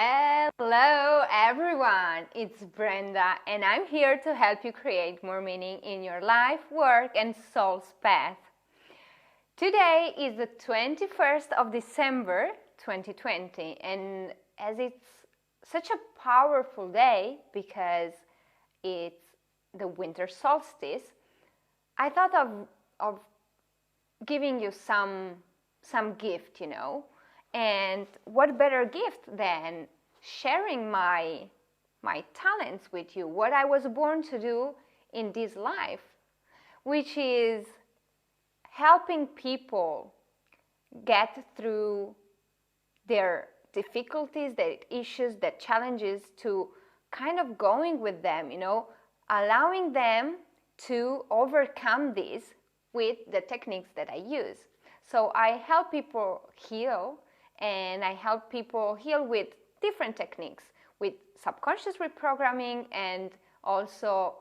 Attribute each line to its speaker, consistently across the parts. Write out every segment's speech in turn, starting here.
Speaker 1: Hello everyone, it's Brenda and I'm here to help you create more meaning in your life, work and soul's path. Today is the 21st of December 2020 and as it's such a powerful day because it's the Winter Solstice, I thought of giving you some gift, and what better gift than sharing my talents with you, what I was born to do in this life, which is helping people get through their difficulties, their issues, their challenges, to kind of going with them, allowing them to overcome this with the techniques that I use. So I help people heal, and I help people heal with different techniques, with subconscious reprogramming and also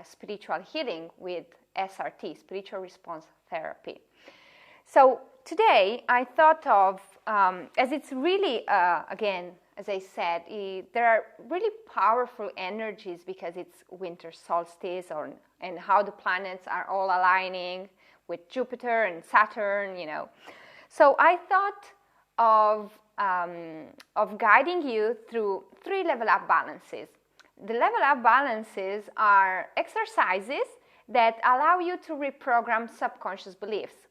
Speaker 1: spiritual healing with SRT, spiritual response therapy. So today I thought of, as it's really, again, as I said, there are really powerful energies because it's winter solstice, and how the planets are all aligning with Jupiter and Saturn, So I thought of guiding you through 3 level up balances. The level up balances are exercises that allow you to reprogram subconscious beliefs.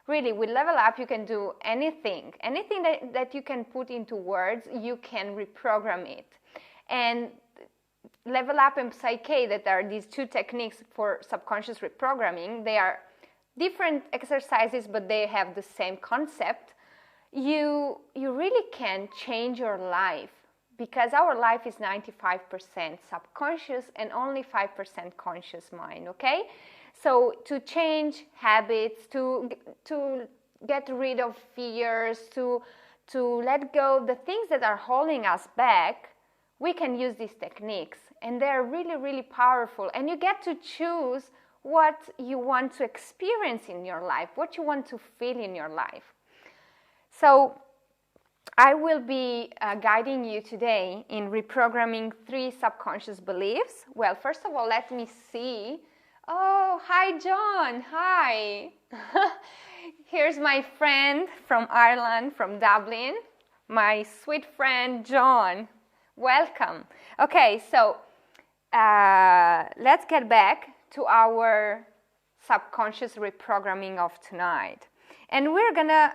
Speaker 1: Really, with level up, you can do anything that you can put into words, you can reprogram it. And level up and psyche, that are these 2 techniques for subconscious reprogramming, they are different exercises, but they have the same concept. You really can change your life, because our life is 95% subconscious and only 5% conscious mind, okay? So to change habits, to get rid of fears, to let go the things that are holding us back, we can use these techniques, and they're really, really powerful. And you get to choose what you want to experience in your life, what you want to feel in your life. So I will be guiding you today in reprogramming 3 subconscious beliefs. Well, first of all, let me see. Oh, hi, John. Hi. Here's my friend from Ireland, from Dublin, my sweet friend, John. Welcome. Okay, so let's get back to our subconscious reprogramming of tonight. And we're gonna,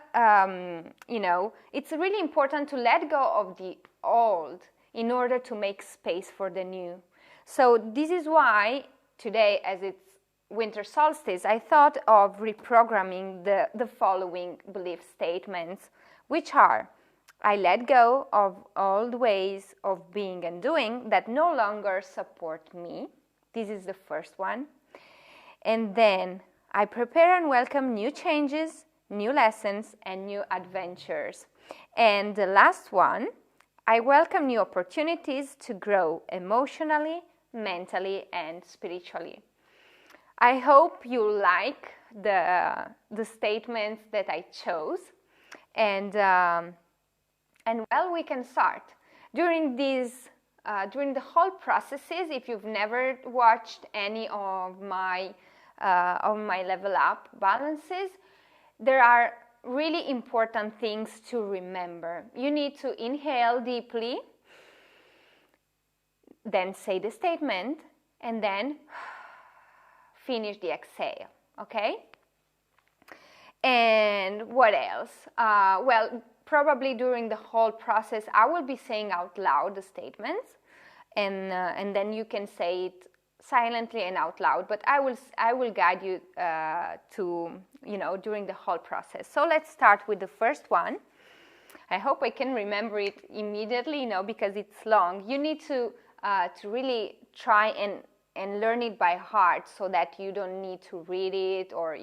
Speaker 1: it's really important to let go of the old in order to make space for the new. So this is why today, as it's winter solstice, I thought of reprogramming the following belief statements, which are: I let go of old ways of being and doing that no longer support me. This is the first one. And then I prepare and welcome new changes, new lessons, and new adventures. And the last one, I welcome new opportunities to grow emotionally, mentally, and spiritually. I hope you like the statements that I chose. And well, we can start. During the whole processes, if you've never watched any of my level up balances, there are really important things to remember. You need to inhale deeply, then say the statement, and then finish the exhale, okay? And what else? Well, probably during the whole process, I will be saying out loud the statements, and then you can say it silently and out loud. But I will guide you during the whole process. So let's start with the first one. I hope I can remember it immediately, because it's long. You need to really try and learn it by heart, so that you don't need to read it or.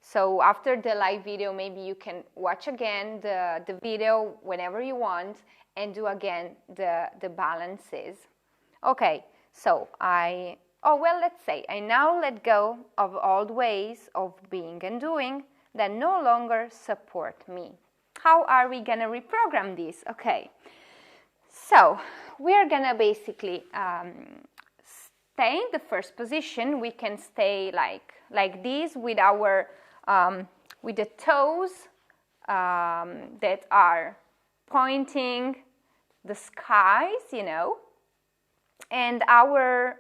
Speaker 1: So after the live video, maybe you can watch again the video whenever you want and do again the balances. Okay, so let's say I now let go of old ways of being and doing that no longer support me. How are we gonna reprogram this? Okay, So we're gonna basically stay in the first position. We can stay like this with our with the toes that are pointing the skies, you know, and our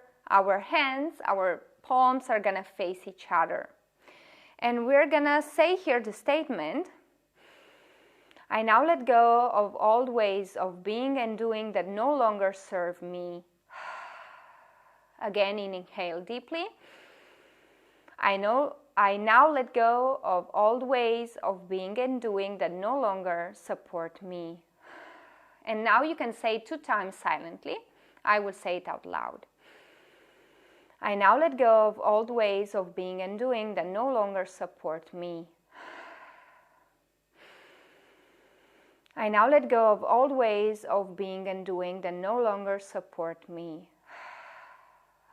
Speaker 1: hands, our palms are gonna face each other. And we're gonna say here the statement, I now let go of old ways of being and doing that no longer serve me. Again, inhale deeply. I now let go of old ways of being and doing that no longer support me. And now you can say it 2 times silently. I will say it out loud. I now let go of old ways of being and doing that no longer support me. I now let go of old ways of being and doing that no longer support me.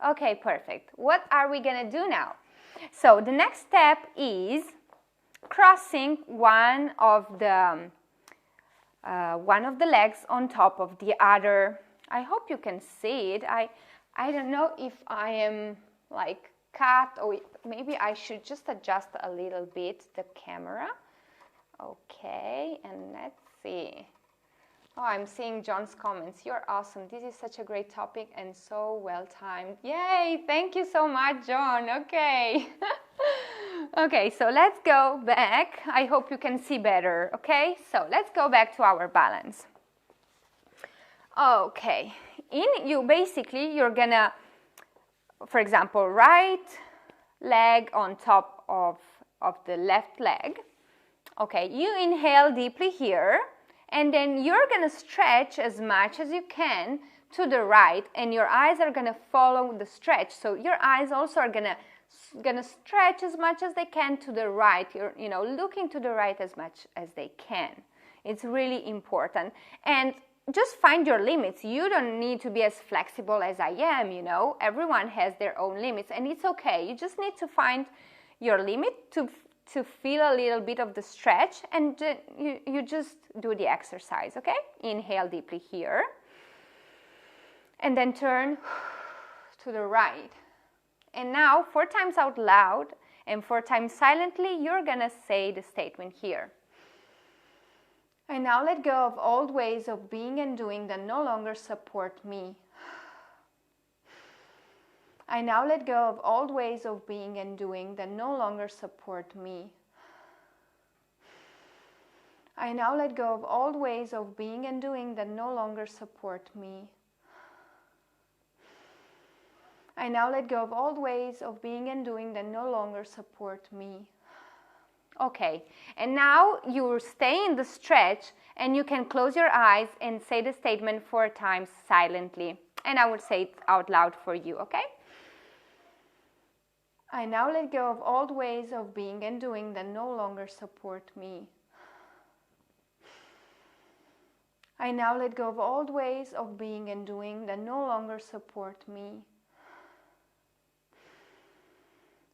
Speaker 1: Okay, perfect. What are we gonna do now? So the next step is crossing one of the legs on top of the other. I hope you can see it. I don't know if I am like cut, or maybe I should just adjust a little bit the camera. Okay, and let's see. Oh, I'm seeing John's comments. You're awesome. This is such a great topic and so well timed. Yay! Thank you so much, John. Okay. Okay, so let's go back. I hope you can see better. Okay, so let's go back to our balance. Okay, you're gonna, for example, right leg on top of the left leg. Okay, you inhale deeply here, and then you're gonna stretch as much as you can to the right, and your eyes are gonna follow the stretch. So your eyes also are gonna stretch as much as they can to the right. You're looking to the right as much as they can. It's really important. And just find your limits. You don't need to be as flexible as I am, you know. Everyone has their own limits, and it's okay. You just need to find your limit to feel a little bit of the stretch, and you just do the exercise, okay? Inhale deeply here, and then turn to the right. And now 4 times out loud and 4 times silently, you're gonna say the statement here. I now let go of old ways of being and doing that no longer support me. I now let go of old ways of being and doing that no longer support me. I now let go of old ways of being and doing that no longer support me. I now let go of old ways of being and doing that no longer support me. Okay, and now you stay in the stretch, and you can close your eyes and say the statement 4 times silently. And I will say it out loud for you, okay? I now let go of old ways of being and doing that no longer support me. I now let go of old ways of being and doing that no longer support me.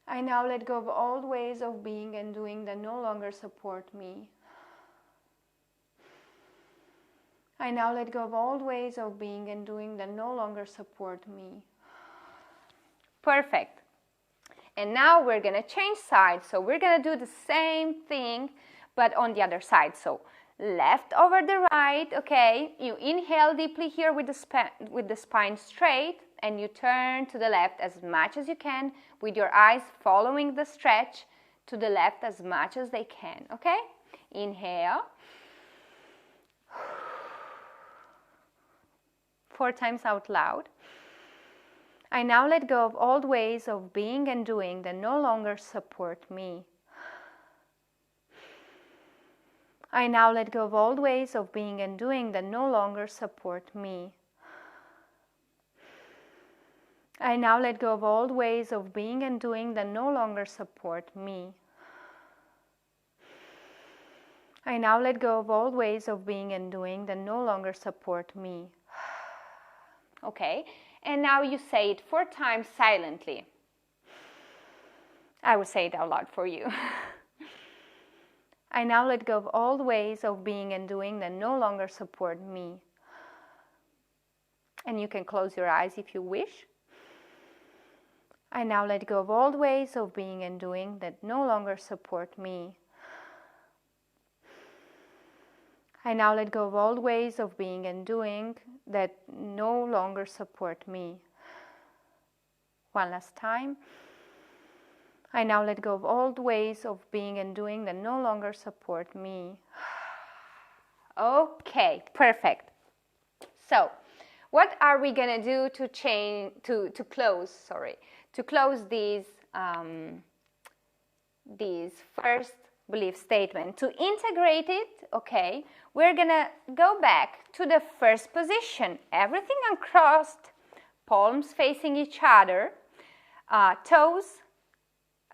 Speaker 1: I now let go of old ways of being and doing that no longer support me. I now let go of old ways of being and doing that no longer support me. Perfect. And now we're going to change sides. So we're going to do the same thing, but on the other side. So left over the right, okay? You inhale deeply here with the spine straight, and you turn to the left as much as you can with your eyes following the stretch to the left as much as they can, okay? Inhale. 4 times out loud. I now let go of old ways of being and doing that no longer support me. I now let go of old ways of being and doing that no longer support me. I now let go of old ways of being and doing that no longer support me. I now let go of old ways of being and doing that no longer support me. Okay, and now you say it 4 times silently. I will say it out loud for you. I now let go of old ways of being and doing that no longer support me. And you can close your eyes if you wish. I now let go of old ways of being and doing that no longer support me. I now let go of old ways of being and doing that no longer support me. One last time. I now let go of old ways of being and doing that no longer support me. Okay, perfect. So, what are we gonna do to close these first belief statement? To integrate it, okay, we're gonna go back to the first position. Everything uncrossed, palms facing each other, toes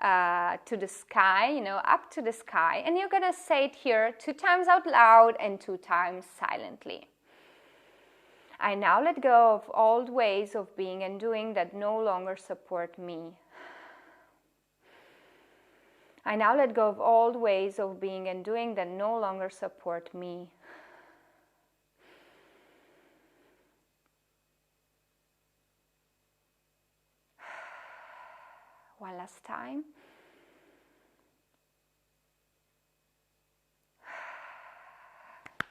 Speaker 1: to the sky, up to the sky, and you're gonna say it here 2 times out loud and 2 times silently. I now let go of old ways of being and doing that no longer support me. I now let go of old ways of being and doing that no longer support me. One last time.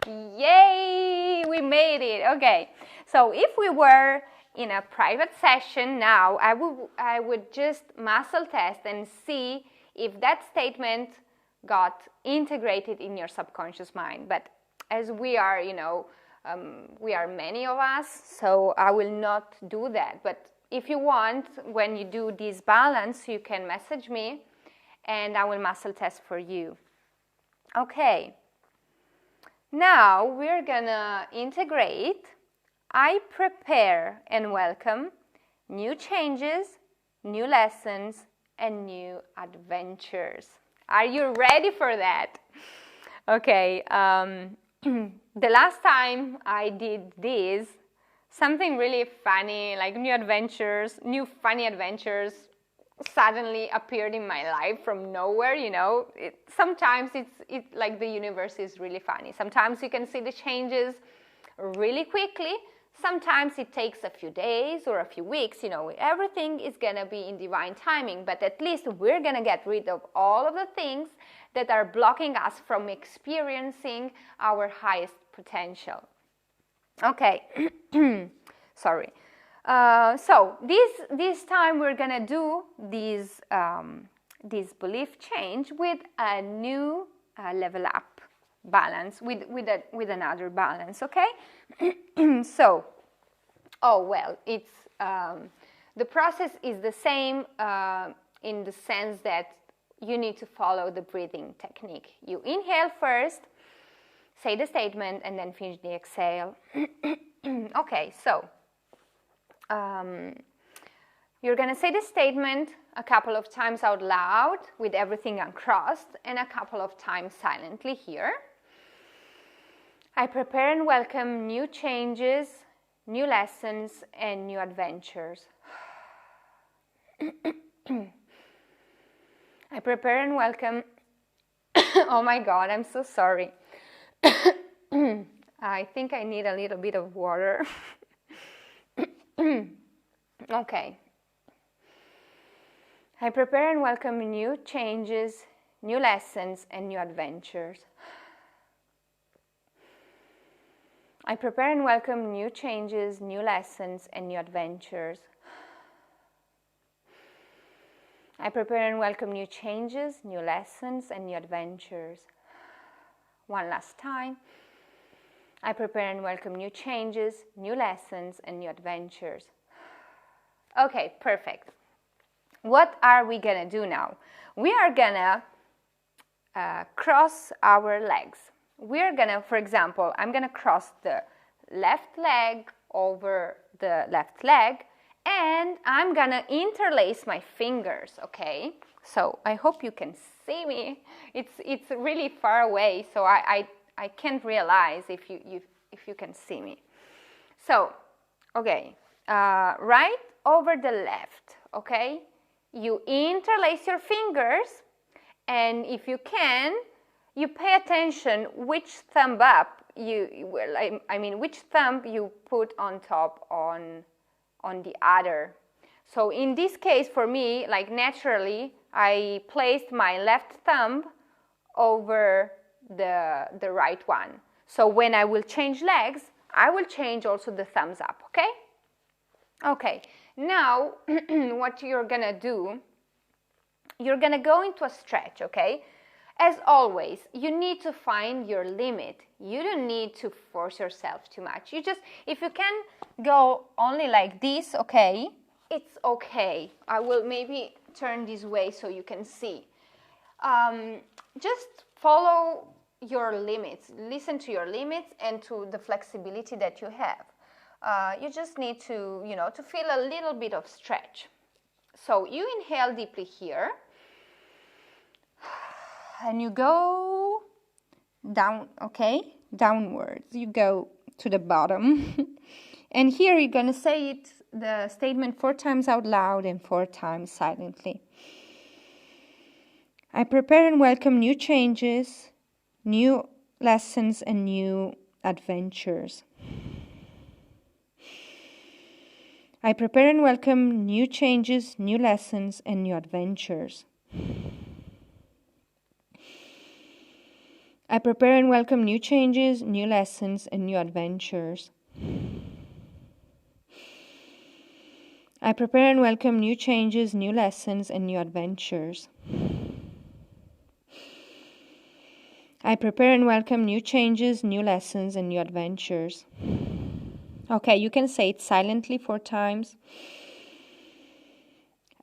Speaker 1: Yay! We made it. Okay. So if we were in a private session now, I would just muscle test and see if that statement got integrated in your subconscious mind. But as we are, we are many of us, so I will not do that. But if you want, when you do this balance, you can message me and I will muscle test for you. Okay. Now we're gonna integrate. I prepare and welcome new changes, new lessons, and new adventures. Are you ready for that? Okay, the last time I did this, something really funny, like new funny adventures suddenly appeared in my life from nowhere, Sometimes it's like the universe is really funny. Sometimes you can see the changes really quickly. Sometimes it takes a few days or a few weeks, Everything is gonna be in divine timing, but at least we're gonna get rid of all of the things that are blocking us from experiencing our highest potential. Okay, sorry. So this time we're gonna do this belief change with a new level up balance, with another balance. Okay. So, it's the process is the same in the sense that you need to follow the breathing technique. You inhale first, say the statement, and then finish the exhale. Okay, so. You're going to say the statement a couple of times out loud with everything uncrossed and a couple of times silently here. I prepare and welcome new changes, new lessons, and new adventures. I prepare and welcome... Oh my God, I'm so sorry. I think I need a little bit of water. Okay. I prepare and welcome new changes, new lessons, and new adventures. I prepare and welcome new changes, new lessons, and new adventures. I prepare and welcome new changes, new lessons, and new adventures. One last time. I prepare and welcome new changes, new lessons, and new adventures. Okay, perfect. What are we gonna do now? We are gonna cross our legs. We're gonna, for example, I'm gonna cross the left leg over the left leg, and I'm gonna interlace my fingers, okay? So I hope you can see me. It's really far away, so I can't realize if you can see me. So, okay, right over the left, okay? You interlace your fingers, and if you can, you pay attention which thumb up which thumb you put on top on the other. So in this case, for me, like naturally, I placed my left thumb over the right one. So when I will change legs, I will change also the thumbs up, okay? Okay, now what you're gonna do, you're gonna go into a stretch, okay? As always, you need to find your limit. You don't need to force yourself too much. You just, if you can go only like this, okay, it's okay. I will maybe turn this way so you can see. Just follow your limits. Listen to your limits and to the flexibility that you have. You just need to, to feel a little bit of stretch. So you inhale deeply here. And you go down, okay, downwards. You go to the bottom. And here you're going to say it, the statement 4 times out loud and 4 times silently. I prepare and welcome new changes, new lessons, and new adventures. I prepare and welcome new changes, new lessons, and new adventures. I prepare and welcome new changes, new lessons, and new adventures. I prepare and welcome new changes, new lessons, and new adventures. I prepare and welcome new changes, new lessons, and new adventures. Okay, you can say it silently 4 times.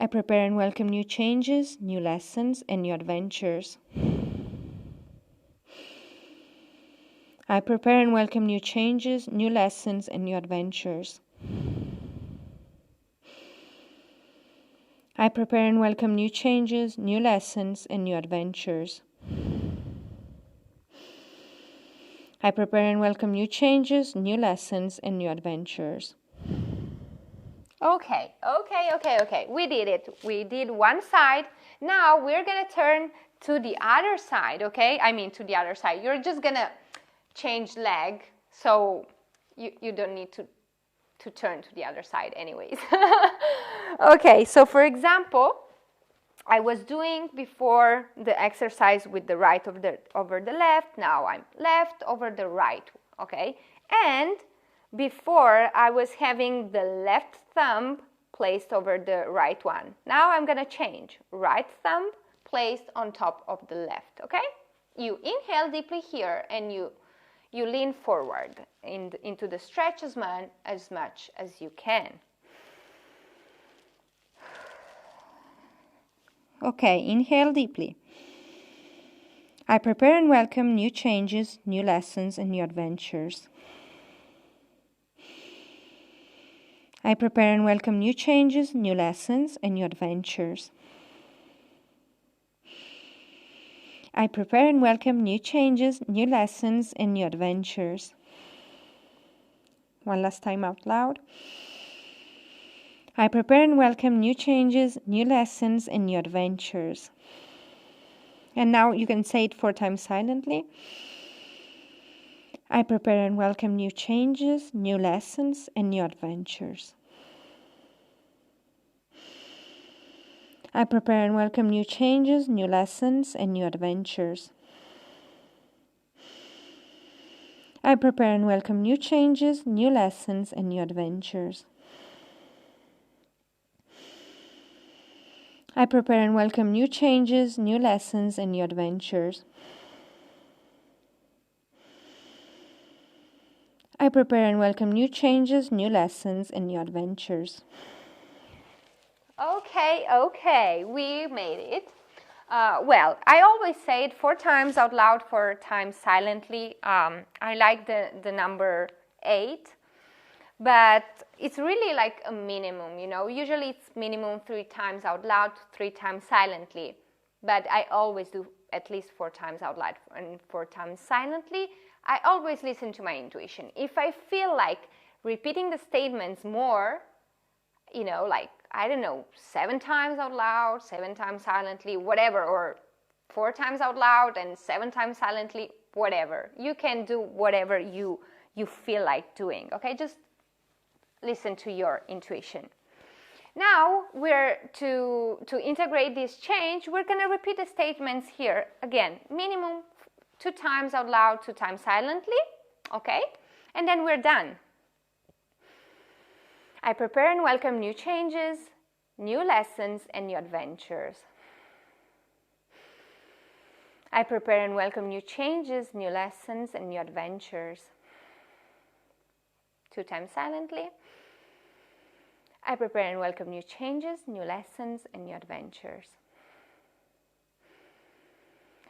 Speaker 1: I prepare and welcome new changes, new lessons, and new adventures. I prepare and welcome new changes, new lessons, and new adventures. I prepare and welcome new changes, new lessons, and new adventures. I prepare and welcome new changes, new lessons, and new adventures. Okay. We did it. We did one side. Now we're going to turn to the other side, okay? To the other side. You're just going to change leg, so you don't need to turn to the other side anyways. Okay, so for example, I was doing before the exercise with the right over the left. Now I'm left over the right, okay? And before I was having the left thumb placed over the right one. Now I'm gonna change. Right thumb placed on top of the left, okay? You inhale deeply here and you lean forward into the stretch as much as you can. Okay, inhale deeply. I prepare and welcome new changes, new lessons, and new adventures. I prepare and welcome new changes, new lessons, and new adventures. I prepare and welcome new changes, new lessons, and new adventures. One last time out loud. I prepare and welcome new changes, new lessons, and new adventures. And now you can say it 4 times silently. I prepare and welcome new changes, new lessons, and new adventures. I prepare and welcome new changes, new lessons, and new adventures. I prepare and welcome new changes, new lessons, and new adventures. I prepare and welcome new changes, new lessons, and new adventures. I prepare and welcome new changes, new lessons, and new adventures. Okay, we made it. Well, I always say it 4 times out loud, 4 times silently. I like the number 8, but it's really like a minimum, Usually it's minimum 3 times out loud, 3 times silently. But I always do at least 4 times out loud and 4 times silently. I always listen to my intuition. If I feel like repeating the statements more, 7 times out loud, 7 times silently, whatever, or 4 times out loud and 7 times silently, whatever. You can do whatever you feel like doing, okay? Just listen to your intuition. Now, to integrate this change, we're going to repeat the statements here. Again, minimum 2 times out loud, 2 times silently, okay? And then we're done. I prepare and welcome new changes, new lessons, and new adventures. I prepare and welcome new changes, new lessons, and new adventures. 2 times silently. I prepare and welcome new changes, new lessons, and new adventures.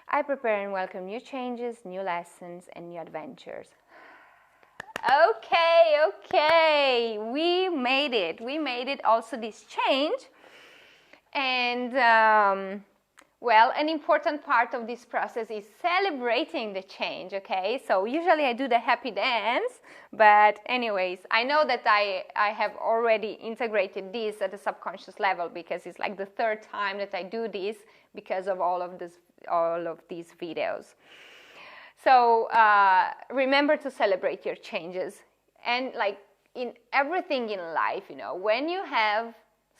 Speaker 1: I prepare and welcome new changes, new lessons, and new adventures. Okay, we made it. We made it also this change. And, well, an important part of this process is celebrating the change, okay? So usually I do the happy dance, but anyways, I know that I have already integrated this at the subconscious level because it's like the 3rd time that I do this because of all of these videos. So remember to celebrate your changes. And like in everything in life, you know, when you have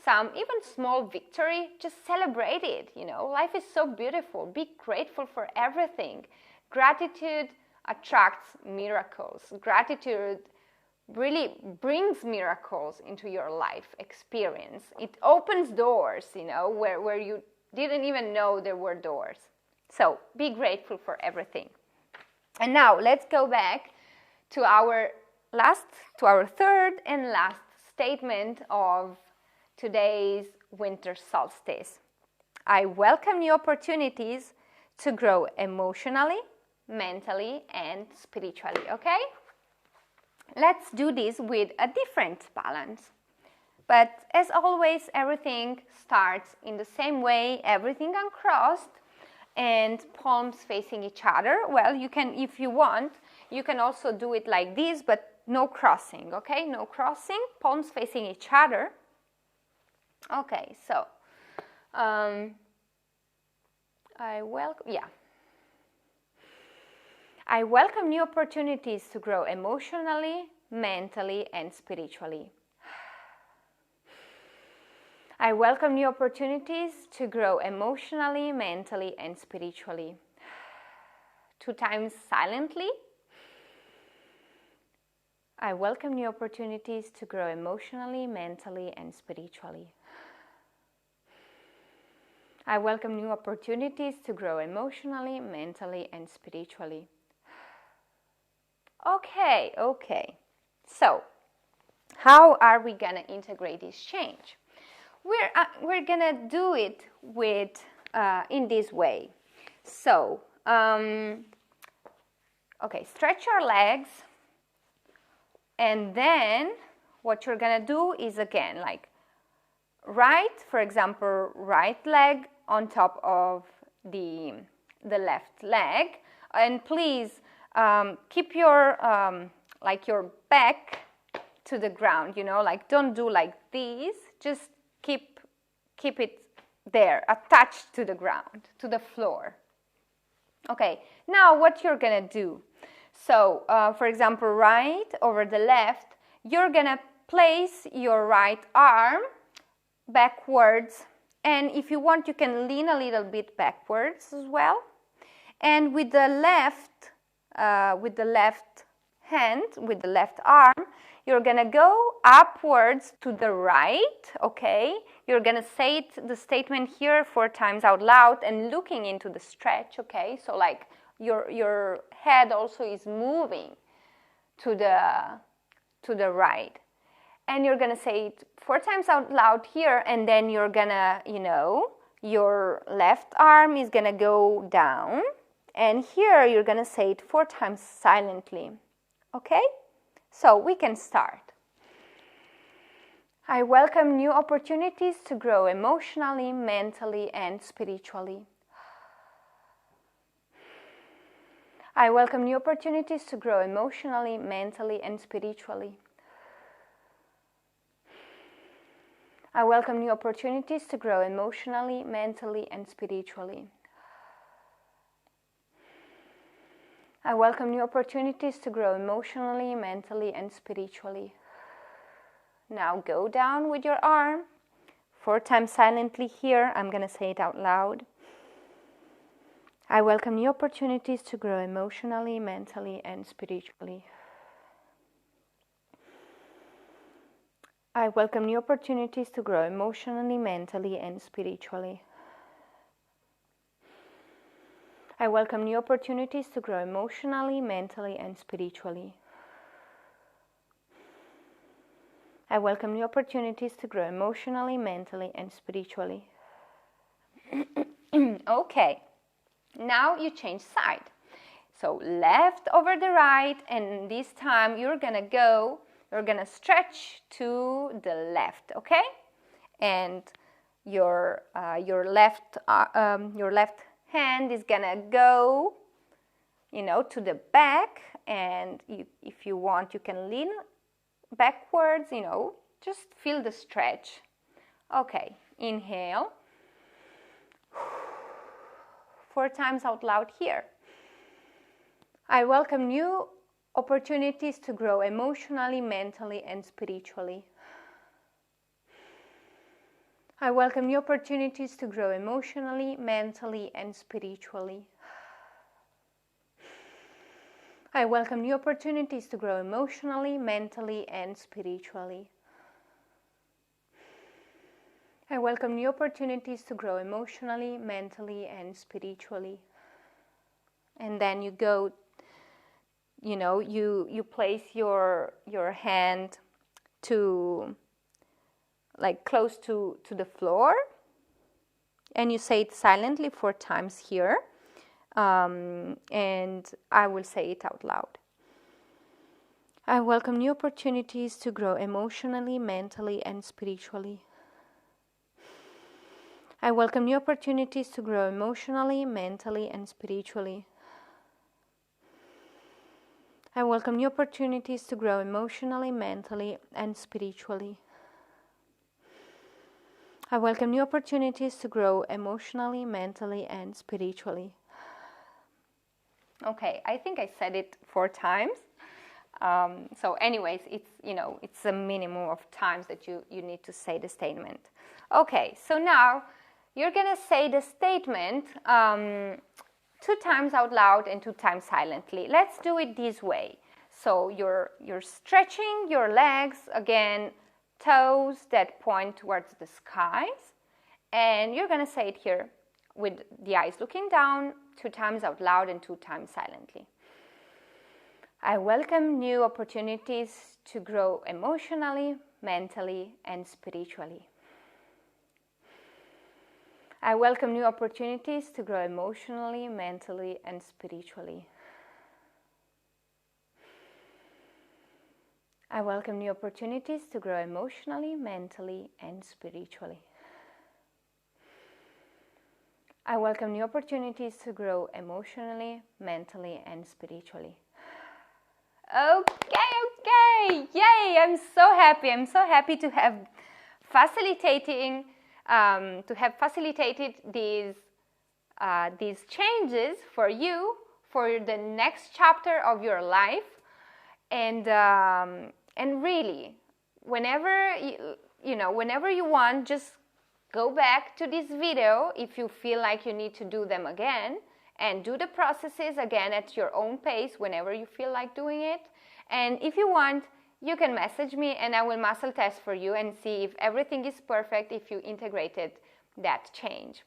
Speaker 1: some even small victory, just celebrate it, you know. Life is so beautiful. Be grateful for everything. Gratitude attracts miracles. Gratitude really brings miracles into your life experience. It opens doors, you know, where you didn't even know there were doors. So be grateful for everything. And now let's go back to our 3rd and last statement of today's winter solstice. I welcome new opportunities to grow emotionally, mentally, and spiritually, okay? Let's do this with a different balance. But as always, everything starts in the same way, everything uncrossed and palms facing each other. Well, you can, if you want, you can also do it like this, but no crossing, okay? No crossing, palms facing each other. Okay, so I welcome new opportunities to grow emotionally, mentally, and spiritually. I welcome new opportunities to grow emotionally, mentally, and spiritually. 2 times silently. I welcome new opportunities to grow emotionally, mentally, and spiritually. I welcome new opportunities to grow emotionally, mentally, and spiritually. Okay. So, how are we going to integrate this change? We're going to do it with in this way. So, stretch your legs. And then what you're going to do is again, like for example, right leg on top of the left leg. And please keep your your back to the ground, you know, like don't do like this. Just keep it there, attached to the ground, to the floor. Okay, now what you're going to do. So, for example, right over the left, you're going to place your right arm backwards. And if you want, you can lean a little bit backwards as well. And with the left hand, with the left arm, you're going to go upwards to the right, okay? You're going to say the statement here 4 times out loud and looking into the stretch, okay? So like your head also is moving to the right. And you're going to say it 4 times out loud here, and then you're going to, you know, your left arm is going to go down. And here you're going to say it 4 times silently, okay? So we can start. I welcome new opportunities to grow emotionally, mentally, and spiritually. I welcome new opportunities to grow emotionally, mentally, and spiritually. I welcome new opportunities to grow emotionally, mentally, and spiritually. I welcome new opportunities to grow emotionally, mentally, and spiritually. Now go down with your arm 4 times silently here. I'm going to say it out loud. I welcome new opportunities to grow emotionally, mentally, and spiritually. I welcome new opportunities to grow emotionally, mentally, and spiritually. I welcome new opportunities to grow emotionally, mentally, and spiritually. I welcome new opportunities to grow emotionally, mentally, and spiritually. Okay, now you change side. So left over the right, and this time you're gonna stretch to the left, okay? And your left hand is gonna go, to the back, and if you want, you can lean backwards, just feel the stretch. Okay, inhale. 4 times out loud here. I welcome new opportunities to grow emotionally, mentally, and spiritually. I welcome new opportunities to grow emotionally, mentally, and spiritually. I welcome new opportunities to grow emotionally, mentally, and spiritually. I welcome new opportunities to grow emotionally, mentally, and spiritually. And then you go, you place your hand to, close to the floor, and you say it silently 4 times here, and I will say it out loud. I welcome new opportunities to grow emotionally, mentally, and spiritually. I welcome new opportunities to grow emotionally, mentally, and spiritually. I welcome new opportunities to grow emotionally, mentally, and spiritually. I welcome new opportunities to grow emotionally, mentally, and spiritually. Okay, I think I said it 4 times. So anyways, it's a minimum of times that you need to say the statement. Okay, so now you're going to say the statement 2 times out loud and 2 times silently. Let's do it this way. So you're stretching your legs, again, toes that point towards the skies. And you're going to say it here with the eyes looking down, 2 times out loud and 2 times silently. I welcome new opportunities to grow emotionally, mentally, and spiritually. I welcome new opportunities to grow emotionally, mentally, and spiritually. I welcome new opportunities to grow emotionally, mentally, and spiritually. I welcome new opportunities to grow emotionally, mentally, and spiritually. Okay, yay! I'm so happy to have facilitated these changes for you for the next chapter of your life, and really, whenever you want, just go back to this video if you feel like you need to do them again, and do the processes again at your own pace whenever you feel like doing it. And if you want, you can message me and I will muscle test for you and see if everything is perfect, if you integrated that change.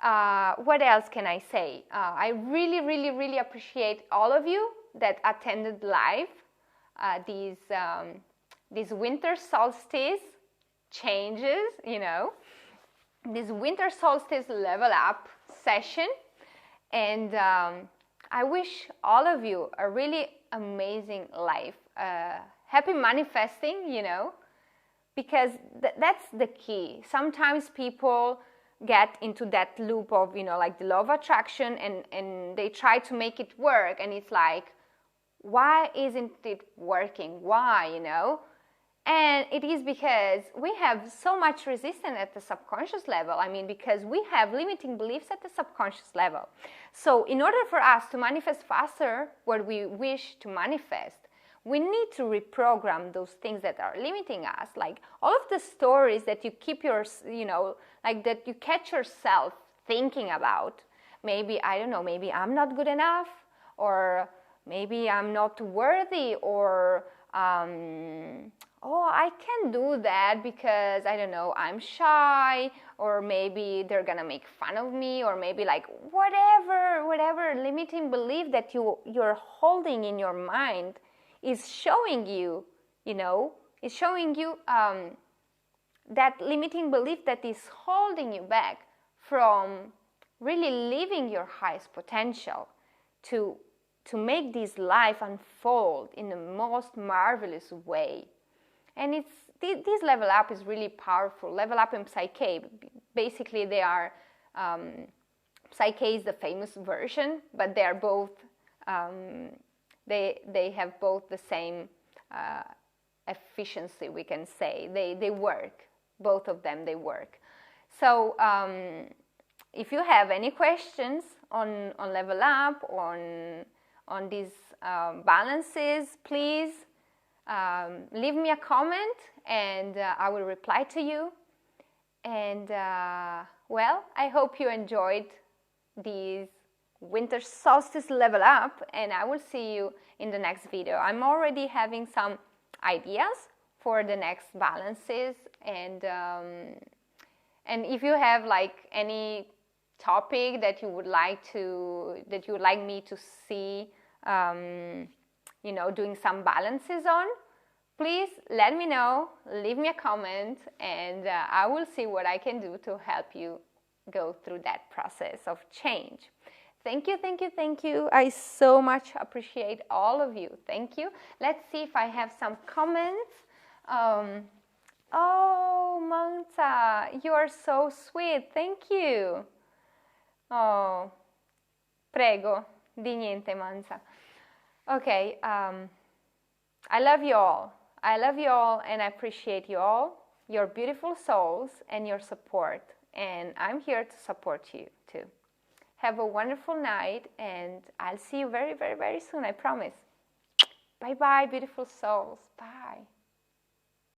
Speaker 1: What else can I say? I really appreciate all of you that attended live these Winter Solstice changes, this Winter Solstice level up session. And I wish all of you a really amazing life. Happy manifesting, because that's the key. Sometimes people get into that loop of, like the law of attraction, and they try to make it work, and it's like, why isn't it working? Why, And it is because we have so much resistance at the subconscious level. I mean, because we have limiting beliefs at the subconscious level. So in order for us to manifest faster what we wish to manifest, we need to reprogram those things that are limiting us. Like all of the stories that you keep like that you catch yourself thinking about. Maybe, I don't know, maybe I'm not good enough, or maybe I'm not worthy, or oh, I can't do that because, I don't know, I'm shy, or maybe they're gonna make fun of me, or maybe like whatever limiting belief that you're holding in your mind is showing you, is showing you that limiting belief that is holding you back from really living your highest potential to make this life unfold in the most marvelous way. And this level up is really powerful. Level up and Psyche, basically they are, Psyche is the famous version, but they are both, they have both the same efficiency, we can say. They work, both of them, they work. So if you have any questions on level up, on these balances, please leave me a comment, and I will reply to you. And well, I hope you enjoyed these Winter Solstice level up, and I will see you in the next video. I'm already having some ideas for the next balances, and if you have like any topic that you would like me to see, doing some balances on, please let me know, leave me a comment, and I will see what I can do to help you go through that process of change. Thank you, thank you, thank you. I so much appreciate all of you. Thank you. Let's see if I have some comments. Oh, Manta, you are so sweet. Thank you. Oh, prego. Di niente, Manta. Okay, I love you all. I love you all, and I appreciate you all, your beautiful souls, and your support. And I'm here to support you too. Have a wonderful night, and I'll see you very, very, very soon, I promise. Bye-bye, beautiful souls. Bye.